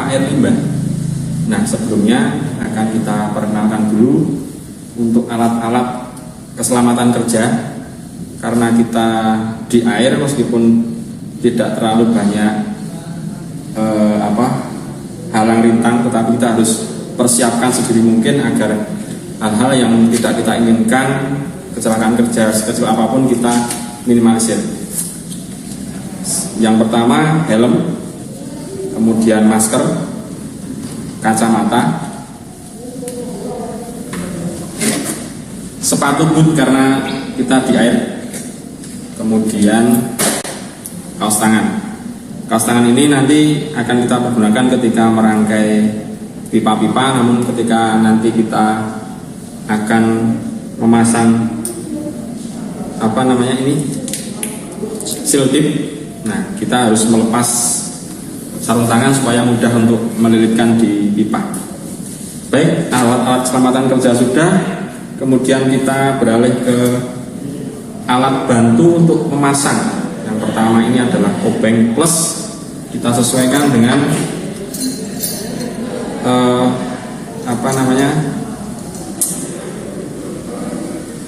pipa air limbah. Nah, sebelumnya akan kita perkenalkan dulu untuk alat-alat keselamatan kerja, karena kita di air meskipun tidak terlalu banyak halang rintang, tetapi kita harus persiapkan sedini mungkin agar hal-hal yang tidak kita inginkan, kecelakaan kerja sekecil apapun, kita minimalisir. Yang pertama helm, kemudian masker, kacamata, sepatu boot karena kita di air, kemudian kaos tangan. Kaos tangan ini nanti akan kita pergunakan ketika merangkai pipa-pipa, namun ketika nanti kita akan memasang seal tip, nah kita harus melepas sarung tangan supaya mudah untuk melilitkan di pipa. Baik, alat-alat keselamatan kerja sudah, kemudian kita beralih ke alat bantu untuk memasang. Yang pertama ini adalah obeng plus, kita sesuaikan dengan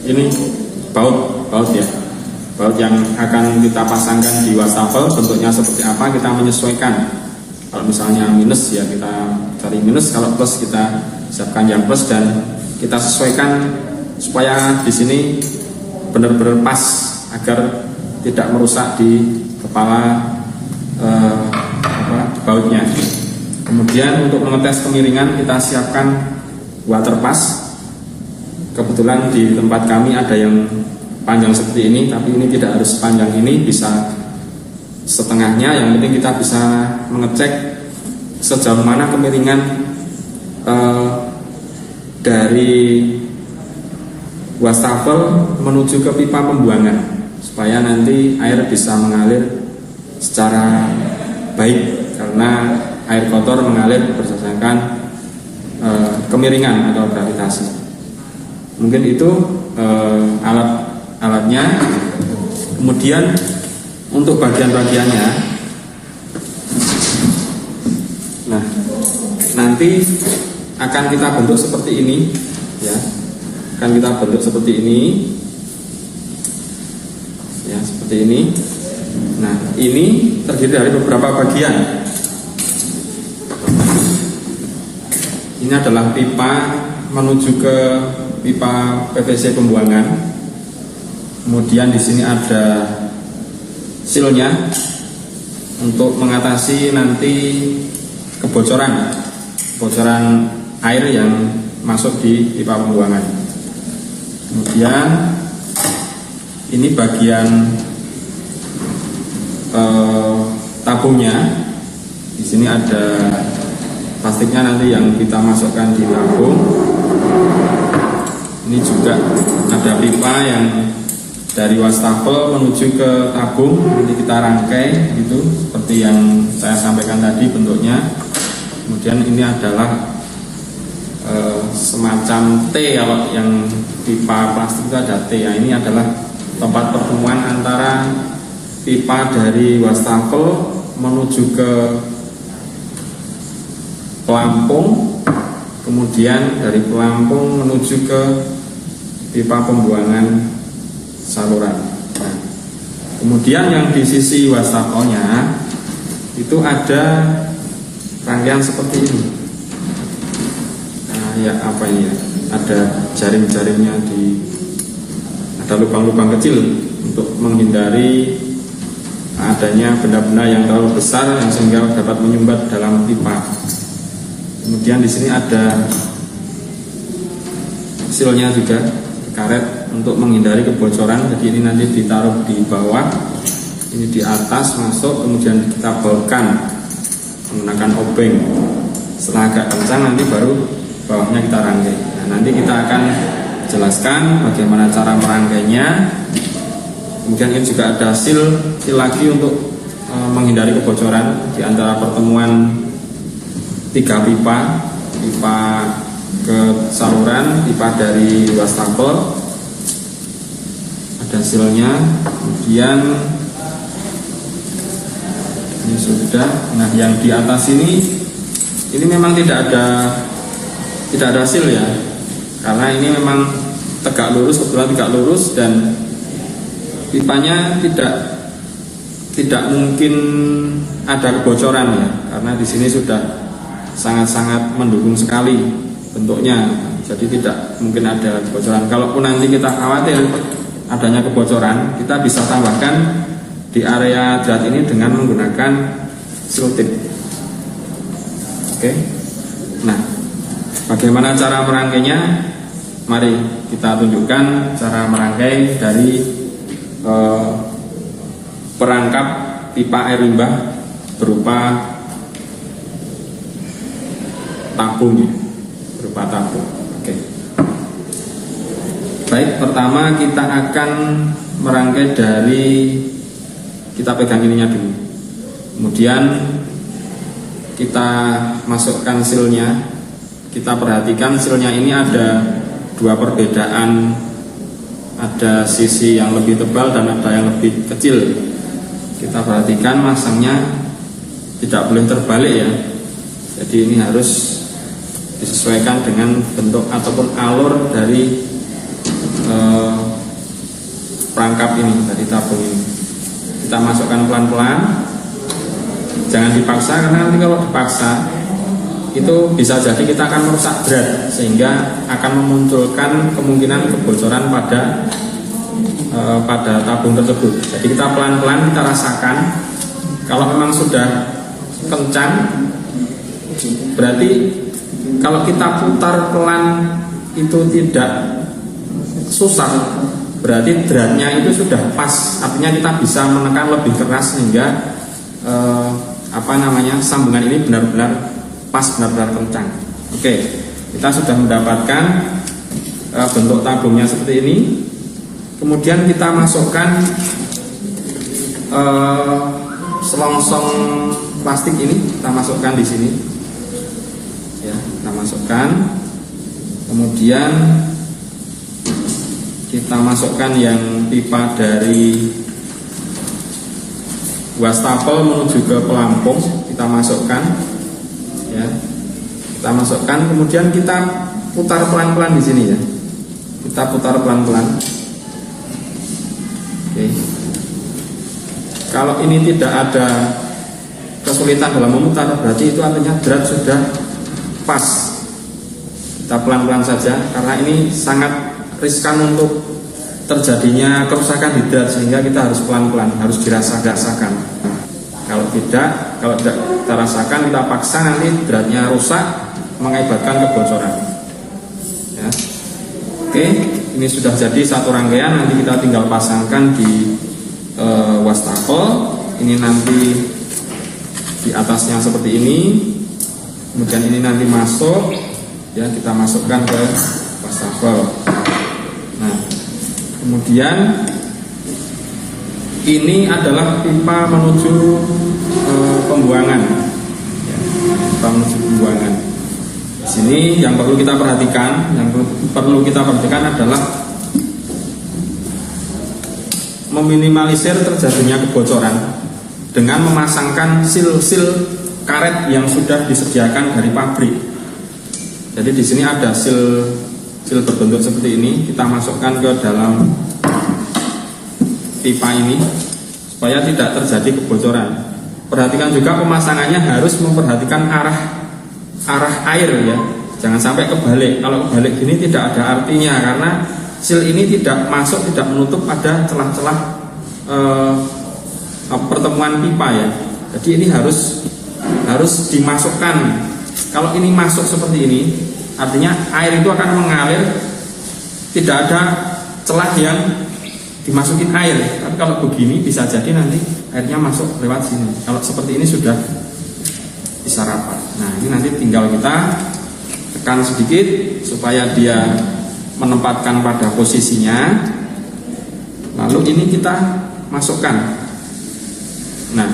ini baut ya, baut yang akan kita pasangkan di wastafel. Bentuknya seperti apa kita menyesuaikan. Kalau misalnya minus ya kita cari minus, kalau plus kita siapkan yang plus, dan kita sesuaikan supaya di sini benar-benar pas agar tidak merusak di kepala bautnya. Kemudian untuk mengetes kemiringan kita siapkan water pass. Kebetulan di tempat kami ada yang panjang seperti ini, tapi ini tidak harus panjang ini, bisa setengahnya. Yang penting kita bisa mengecek sejauh mana kemiringan dari wastafel menuju ke pipa pembuangan, supaya nanti air bisa mengalir secara baik, karena air kotor mengalir berdasarkan kemiringan atau gravitasi. Mungkin itu alat-alatnya. Kemudian untuk bagian-bagiannya, nah nanti akan kita bentuk seperti ini ya, akan kita bentuk seperti ini ya, seperti ini. Nah, ini terdiri dari beberapa bagian. Ini adalah pipa menuju ke pipa PVC pembuangan. Kemudian di sini ada sealnya untuk mengatasi nanti kebocoran air yang masuk di pipa pembuangan. Kemudian ini bagian tabungnya. Di sini ada plastiknya nanti yang kita masukkan di tabung. Ini juga ada pipa yang dari wastafel menuju ke tabung, nanti kita rangkai gitu seperti yang saya sampaikan tadi bentuknya. Kemudian ini adalah semacam T, kalau yang pipa plastik itu ada T ya. Ini adalah tempat pertemuan antara pipa dari wastafel menuju ke pelampung, kemudian dari pelampung menuju ke pipa pembuangan saluran. Nah, kemudian yang di sisi wastafelnya itu ada rangkaian seperti ini. Nah, ya apa ini ya? Ada jaring-jaringnya, ada lubang-lubang kecil untuk menghindari adanya benda-benda yang terlalu besar yang sehingga dapat menyumbat dalam pipa. Kemudian di sini ada sealnya juga, karet untuk menghindari kebocoran. Jadi ini nanti ditaruh di bawah, ini di atas masuk, kemudian kita bautkan menggunakan obeng. Setelah agak kencang nanti baru bawahnya kita rangkai. Nah, nanti kita akan jelaskan bagaimana cara merangkainya. Kemudian ini juga ada seal lagi untuk menghindari kebocoran di antara pertemuan tiga pipa ke saluran, pipa dari wastafel, ada sealnya. Kemudian ini sudah. Nah, yang di atas ini ini memang tidak ada seal ya, karena ini memang tegak lurus, kebetulan tegak lurus, dan pipanya tidak mungkin ada kebocoran ya, karena di sini sudah sangat-sangat mendukung sekali bentuknya, jadi tidak mungkin ada kebocoran. Kalaupun nanti kita khawatir adanya kebocoran, kita bisa tambahkan di area drat ini dengan menggunakan seal tip. Oke. Nah, bagaimana cara merangkainya? Mari kita tunjukkan cara merangkai dari perangkap pipa air limbah berupa tabung, berupa tabung. Oke. Baik, pertama kita akan merangkai dari, kita pegang ininya dulu, kemudian kita masukkan sealnya. Kita perhatikan sealnya ini ada dua perbedaan, ada sisi yang lebih tebal dan ada yang lebih kecil. Kita perhatikan masangnya tidak boleh terbalik ya, jadi ini harus disesuaikan dengan bentuk ataupun alur dari perangkap ini, dari tabung ini. Kita masukkan pelan-pelan, jangan dipaksa, karena nanti kalau dipaksa itu bisa jadi kita akan merusak drat, sehingga akan memunculkan kemungkinan kebocoran pada tabung tersebut. Jadi kita pelan-pelan, kita rasakan. Kalau memang sudah kencang, berarti kalau kita putar pelan itu tidak susah, berarti dratnya itu sudah pas. Artinya kita bisa menekan lebih keras sehingga sambungan ini benar-benar pas, benar-benar kencang. Oke, kita sudah mendapatkan bentuk tabungnya seperti ini. Kemudian kita masukkan selongsong plastik ini, kita masukkan di sini. Ya, kita masukkan. Kemudian kita masukkan yang pipa dari wastafel menuju ke pelampung, kita masukkan. Ya, kita masukkan, kemudian kita putar pelan-pelan di sini ya. Kita putar pelan-pelan. Oke. Kalau ini tidak ada kesulitan dalam memutar, berarti itu artinya drat sudah pas. Kita pelan-pelan saja, karena ini sangat riskan untuk terjadinya kerusakan di drat, sehingga kita harus pelan-pelan, harus dirasa-rasakan. Kalau tidak kita rasakan, kita paksa, nanti dratnya rusak, mengakibatkan kebocoran. Ya. Oke, ini sudah jadi satu rangkaian. Nanti kita tinggal pasangkan di wastafel. Ini nanti di atasnya seperti ini. Kemudian ini nanti masuk, ya, kita masukkan ke wastafel. Nah, kemudian ini adalah pipa menuju pembuangan, ya, pipa menuju pembuangan. Di sini yang perlu kita perhatikan, adalah meminimalisir terjadinya kebocoran dengan memasangkan seal karet yang sudah disediakan dari pabrik. Jadi di sini ada seal berbentuk seperti ini, kita masukkan ke dalam pipa ini supaya tidak terjadi kebocoran. Perhatikan juga pemasangannya harus memperhatikan arah air ya, jangan sampai kebalik. Kalau kebalik gini tidak ada artinya, karena seal ini tidak masuk, tidak menutup pada celah-celah pertemuan pipa ya. Jadi ini harus dimasukkan. Kalau ini masuk seperti ini, artinya air itu akan mengalir, tidak ada celah yang dimasukin air. Tapi kalau begini bisa jadi nanti airnya masuk lewat sini. Kalau seperti ini sudah bisa rapat. Nah, ini nanti tinggal kita tekan sedikit supaya dia menempatkan pada posisinya. Lalu ini kita masukkan. Nah,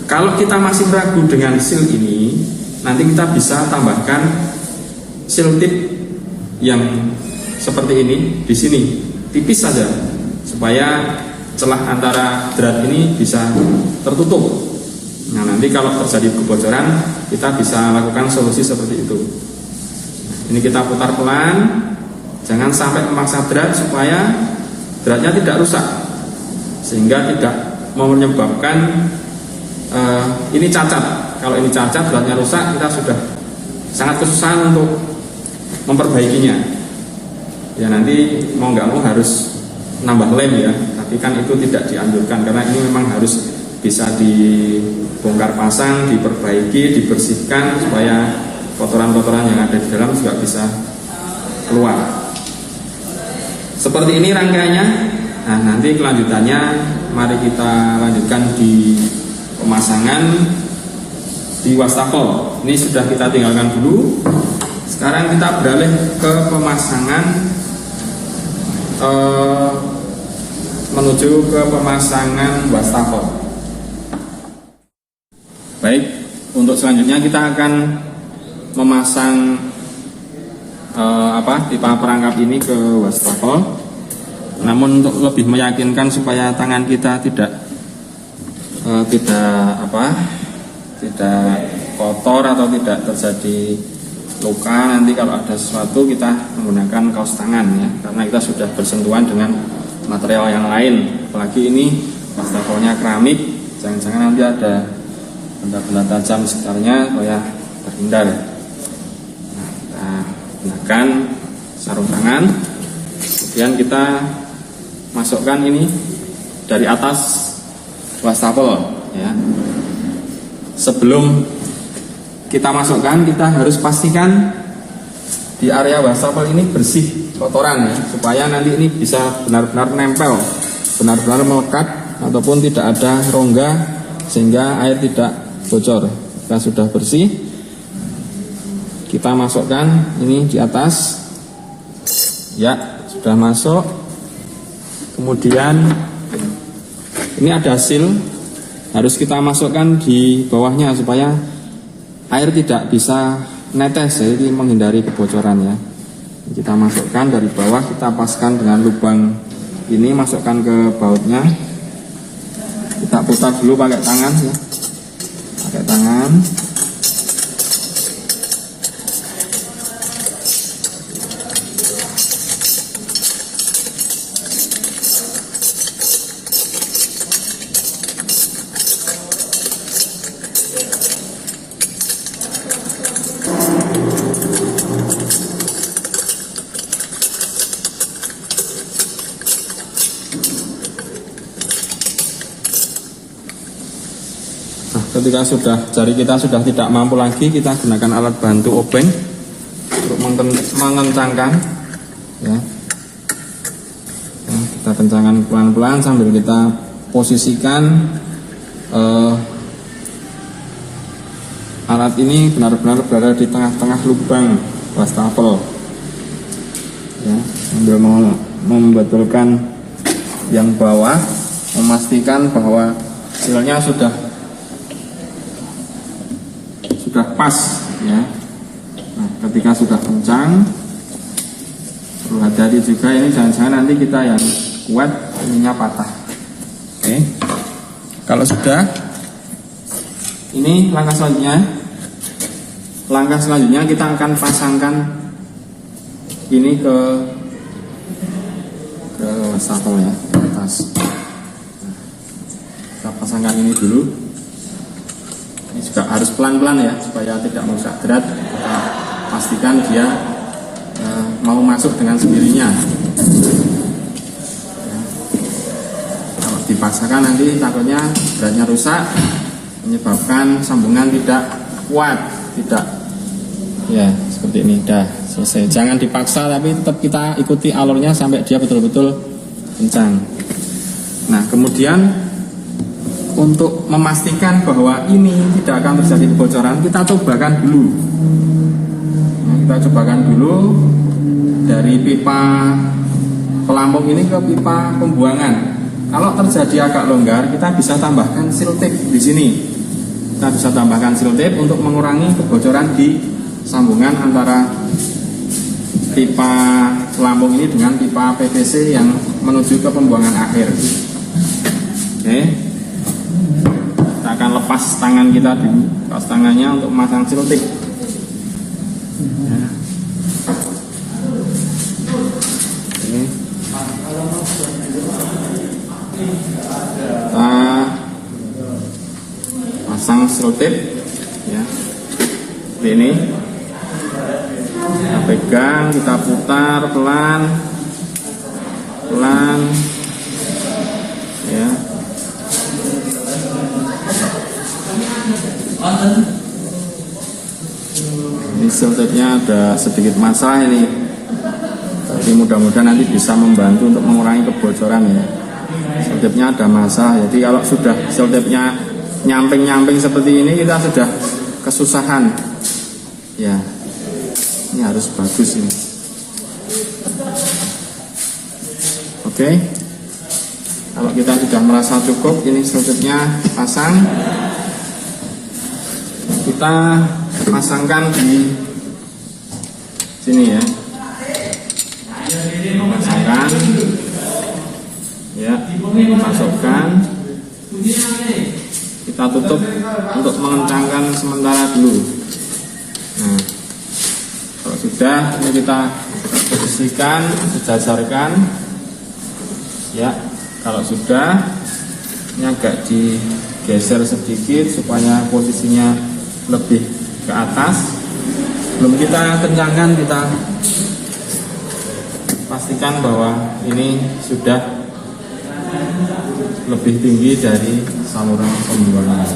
kalau kita masih ragu dengan seal ini, nanti kita bisa tambahkan seal tip yang seperti ini di sini, tipis saja, supaya celah antara drat ini bisa tertutup. Nah, nanti kalau terjadi kebocoran kita bisa lakukan solusi seperti itu. Ini kita putar pelan, jangan sampai memaksa berat supaya beratnya tidak rusak, sehingga tidak menyebabkan ini cacat. Kalau ini cacat, beratnya rusak, kita sudah sangat kesusahan untuk memperbaikinya. Ya nanti mau nggak mau harus nambah lem ya, tapi kan itu tidak dianjurkan karena ini memang harus bisa dibongkar pasang, diperbaiki, dibersihkan supaya kotoran-kotoran yang ada di dalam juga bisa keluar. Seperti ini rangkaiannya. Nah, nanti kelanjutannya mari kita lanjutkan di pemasangan di wastafel. Ini sudah kita tinggalkan dulu. Sekarang kita beralih ke pemasangan menuju ke pemasangan wastafel. Baik, untuk selanjutnya kita akan memasang pipa perangkap ini ke wastafel. Namun untuk lebih meyakinkan supaya tangan kita tidak kotor atau tidak terjadi luka, nanti kalau ada sesuatu kita menggunakan kaos tangan ya, karena kita sudah bersentuhan dengan material yang lain. Apalagi ini wastafelnya keramik, jangan-jangan nanti ada benda-benda tajam sekitarnya supaya terhindar. Nah, kita gunakan sarung tangan, kemudian kita masukkan ini dari atas wastafel ya. Sebelum kita masukkan, kita harus pastikan di area wastafel ini bersih kotoran ya, supaya nanti ini bisa benar-benar nempel, benar-benar melekat ataupun tidak ada rongga sehingga air tidak bocor. Kita sudah bersih, kita masukkan ini di atas ya, sudah masuk. Kemudian ini ada seal, harus kita masukkan di bawahnya supaya air tidak bisa netes, jadi menghindari kebocoran ya. Kita masukkan dari bawah, kita paskan dengan lubang ini, masukkan ke bautnya. Kita putar dulu pakai tangan ya, pakai tangan. Ketika jari kita sudah tidak mampu lagi, kita gunakan alat bantu obeng untuk mengencangkan ya. Kita kencangkan pelan-pelan sambil kita posisikan alat ini benar-benar berada di tengah-tengah lubang wastafel ya, sambil membetulkan yang bawah, memastikan bahwa sealnya sudah pas ya. Nah, ketika sudah kencang, perlu hati-hati juga ini, jangan-jangan nanti kita yang kuat ininya patah. Oke, kalau sudah, ini langkah selanjutnya kita akan pasangkan ini ke wastafel ya, ke atas. Kita pasangkan ini dulu. Ini juga harus pelan-pelan ya, supaya tidak merusak berat. Kita pastikan dia mau masuk dengan sendirinya. Kalau dipaksakan nanti takutnya beratnya rusak, menyebabkan sambungan tidak kuat, tidak ya seperti ini. Dah selesai. Jangan dipaksa, tapi tetap kita ikuti alurnya sampai dia betul-betul kencang. Nah, kemudian untuk memastikan bahwa ini tidak akan terjadi kebocoran, kita cobakan dulu. Nah, kita cobakan dulu dari pipa pelampung ini ke pipa pembuangan. Kalau terjadi agak longgar, kita bisa tambahkan seal tape di sini. Kita bisa tambahkan seal tape untuk mengurangi kebocoran di sambungan antara pipa pelampung ini dengan pipa PVC yang menuju ke pembuangan akhir. Oke. Kita akan lepas tangan kita di lepas tangannya untuk memasang selotip. Ya. Ini kita pasang selotip, ya. Seperti ini. Kita pegang, kita putar pelan, ya. Ini selotipnya ada sedikit masalah ini, tapi mudah-mudahan nanti bisa membantu untuk mengurangi kebocoran ya. Selotipnya ada masalah, jadi kalau sudah selotipnya nyamping seperti ini kita sudah kesusahan ya. Ini harus bagus ini. Oke, kalau kita sudah merasa cukup, ini selotipnya pasang. Kita pasangkan di sini ya. Pasangkan, ya, masukkan. Kita tutup untuk mengencangkan sementara dulu. Nah, kalau sudah, ini kita posisikan, sejajarkan. Ya, kalau sudah, ini agak digeser sedikit supaya posisinya lebih ke atas. Belum kita kencangkan, kita pastikan bahwa ini sudah lebih tinggi dari saluran pembuangan.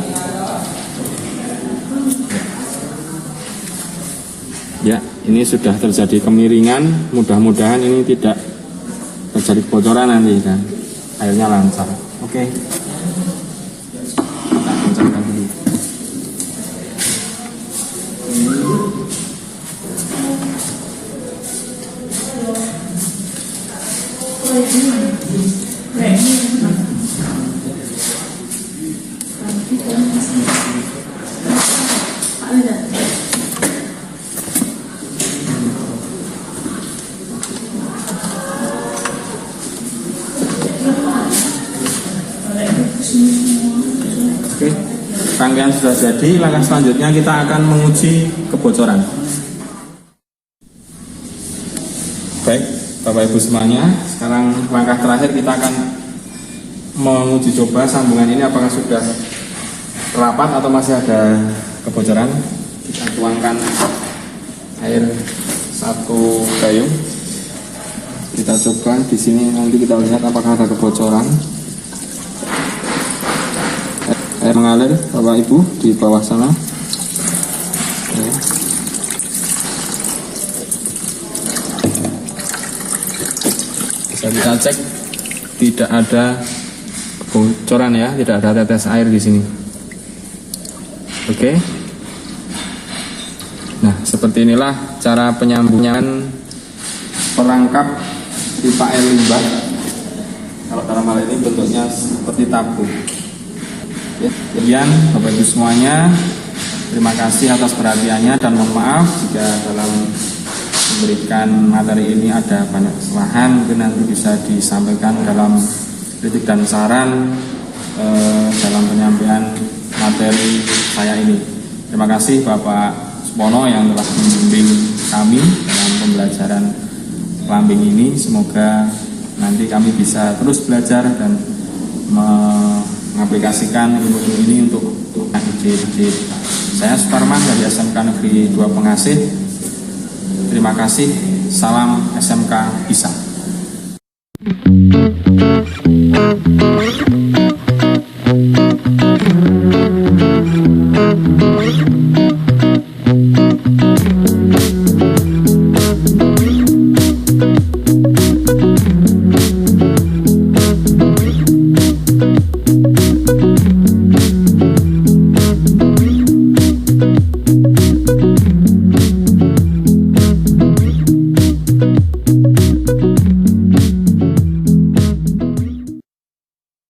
Ya, ini sudah terjadi kemiringan. Mudah-mudahan ini tidak terjadi kebocoran nanti kan, airnya lancar. Oke, kita kencangkan dulu. Oke, rangkaian sudah jadi. Langkah selanjutnya kita akan menguji kebocoran. Baik, Bapak Ibu semuanya, sekarang langkah terakhir kita akan menguji coba sambungan ini apakah sudah rapat atau masih ada kebocoran. Kita tuangkan air 1 gayung. Kita coba di sini, nanti kita lihat apakah ada kebocoran. Air mengalir, Bapak Ibu, di bawah sana. Ya. Bisa kita cek, tidak ada kebocoran ya, tidak ada tetes air di sini. Oke. Nah, seperti inilah cara penyambungan perangkap pipa air limbah. Kalau dalam hal ini bentuknya seperti tabung. Ya, sekian Bapak Ibu semuanya. Terima kasih atas perhatiannya dan mohon maaf jika dalam memberikan materi ini ada banyak kesalahan. Mungkin nanti bisa disampaikan dalam kritik dan saran dalam penyampaian materi saya ini. Terima kasih Bapak Supono yang telah membimbing kami dalam pembelajaran plumbing ini. Semoga nanti kami bisa terus belajar dan mengaplikasikan ilmu ini untuk ide-ide. Saya Suparman dari SMK Negeri 2 Pengasih. Terima kasih. Salam SMK Bisa.